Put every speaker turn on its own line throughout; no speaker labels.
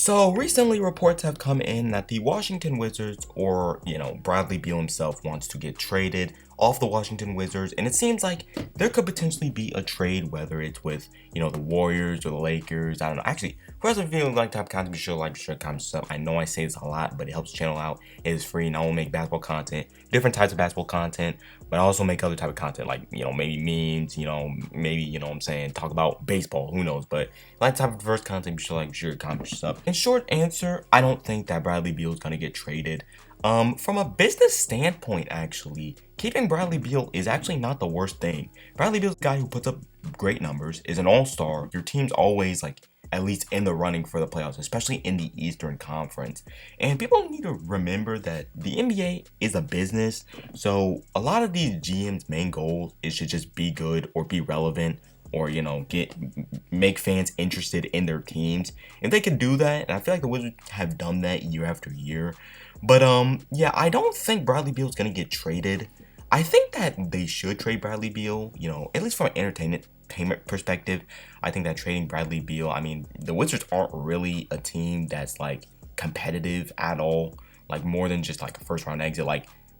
So recently reports have come in that the Washington Wizards or, Bradley Beal himself wants to get traded off the Washington Wizards, and it seems like there could potentially be a trade, whether it's with, the Warriors or the Lakers. I don't know. Actually, for those of you who like type of content, be sure to comment stuff. I know I say this a lot, but it helps the channel out. It is free, and I will make basketball content, different types of basketball content, but I also make other type of content, like, maybe memes, maybe, what I'm saying, talk about baseball, who knows, but like type of diverse content, be sure to comment stuff. In short answer, I don't think that Bradley Beal is going to get traded. From a business standpoint, actually, keeping Bradley Beal is actually not the worst thing. Bradley Beal's a guy who puts up great numbers, is an all-star. Your team's always, at least in the running for the playoffs, especially in the Eastern Conference. And people need to remember that the NBA is a business, so a lot of these GM's main goals is to just be good or be relevant or, make fans interested in their teams. If they can do that, and I feel like the Wizards have done that year after year. But yeah, I don't think Bradley Beal is gonna get traded. I think that they should trade Bradley Beal, at least from an entertainment perspective. I think that trading Bradley Beal, I mean, the Wizards aren't really a team that's competitive at all, more than just a first round exit.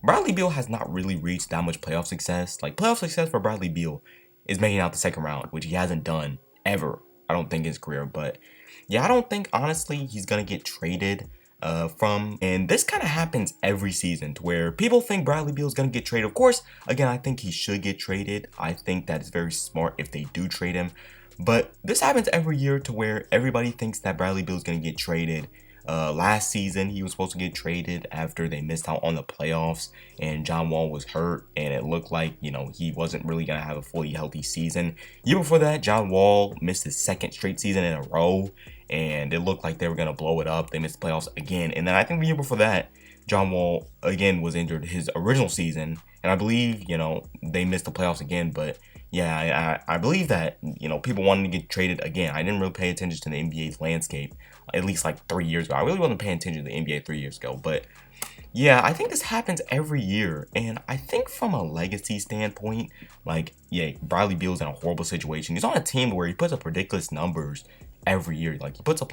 Bradley Beal has not really reached that much playoff success. Playoff success for Bradley Beal is making out the second round, which he hasn't done ever, I don't think, in his career. But yeah, I don't think, honestly, he's gonna get traded and this kind of happens every season to where people think Bradley Beal is going to get traded. Of course, again, I think he should get traded. I think that it's very smart if they do trade him, but this happens every year to where everybody thinks that Bradley Beal is going to get traded. Last season, he was supposed to get traded after they missed out on the playoffs and John Wall was hurt, and it looked like, he wasn't really going to have a fully healthy season. Year before that, John Wall missed his second straight season in a row, and it looked like they were going to blow it up. They missed the playoffs again. And then I think the year before that, John Wall again was injured his original season, and I believe, they missed the playoffs again. But yeah, I believe that, people wanted to get traded again. I didn't really pay attention to the NBA's landscape, at least 3 years ago. I really wasn't paying attention to the NBA 3 years ago. But yeah, I think this happens every year. And I think from a legacy standpoint, yeah, Bradley Beal's in a horrible situation. He's on a team where he puts up ridiculous numbers every year. He puts up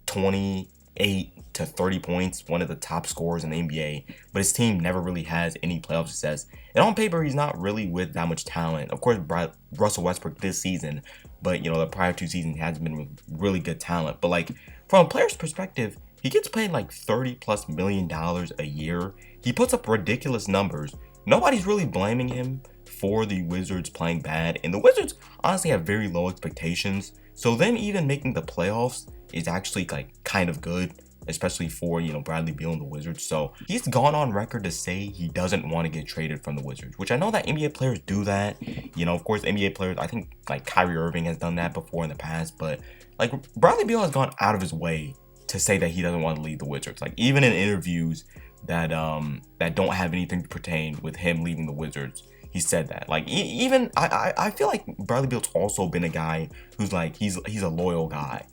28 to 30 points, one of the top scorers in the NBA, but his team never really has any playoff success. And on paper, he's not really with that much talent. Of course, Russell Westbrook this season, but the prior two seasons he hasn't been with really good talent. But from a player's perspective, he gets paid $30+ million a year. He puts up ridiculous numbers. Nobody's really blaming him for the Wizards playing bad, and the Wizards honestly have very low expectations. So them even making the playoffs is actually kind of good, especially for, Bradley Beal and the Wizards. So he's gone on record to say he doesn't want to get traded from the Wizards, which I know that NBA players do that. Of course, NBA players, I think Kyrie Irving has done that before in the past, but Bradley Beal has gone out of his way to say that he doesn't want to leave the Wizards. Even in interviews that don't have anything to pertain with him leaving the Wizards, he said that. Even I feel like Bradley Beal's also been a guy who's he's a loyal guy.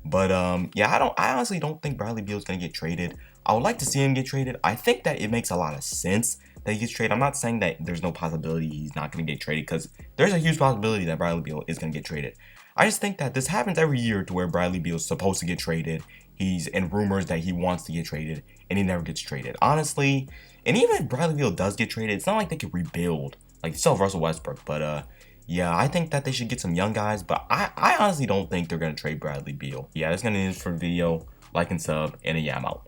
But yeah, I honestly don't think Bradley Beal's gonna get traded. I would like to see him get traded. I think that it makes a lot of sense that he gets traded. I'm not saying that there's no possibility he's not gonna get traded, because there's a huge possibility that Bradley Beal is gonna get traded. I just think that this happens every year to where Bradley Beal is supposed to get traded. He's in rumors that he wants to get traded, and he never gets traded. Honestly, and even if Bradley Beal does get traded, it's not like they could rebuild. They still have Russell Westbrook, but yeah, I think that they should get some young guys, but I honestly don't think they're going to trade Bradley Beal. Yeah, that's going to be it for the video. Like and sub, and yeah, I'm out.